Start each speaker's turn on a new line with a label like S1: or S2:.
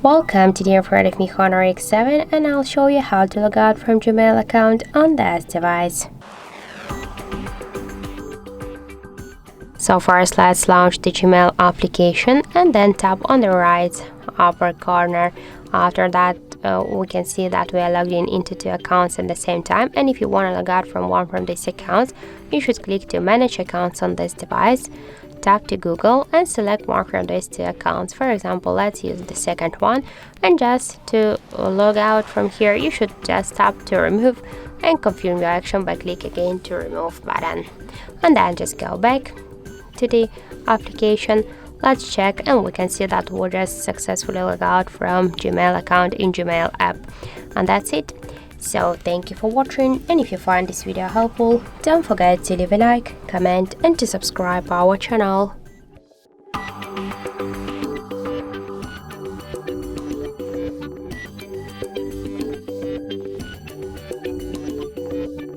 S1: Welcome, today in front of me HardReset.Info, and I'll show you how to log out from Gmail account on this device. So first let's launch the Gmail application and then tap on the right upper corner. After that we can see that we are logged in into two accounts at the same time, and if you want to log out from one from these accounts, you should click to manage accounts on this device, tap to Google and select one from these two accounts. For example, let's use the second one, and just to log out from here you should just tap to remove and confirm your action by click again to remove button, and then just go back to the application. Let's check, and we can see that we just successfully log out from Gmail account in Gmail app, and that's it. So thank you for watching, and if you find this video helpful, don't forget to leave a like, comment and to subscribe our channel.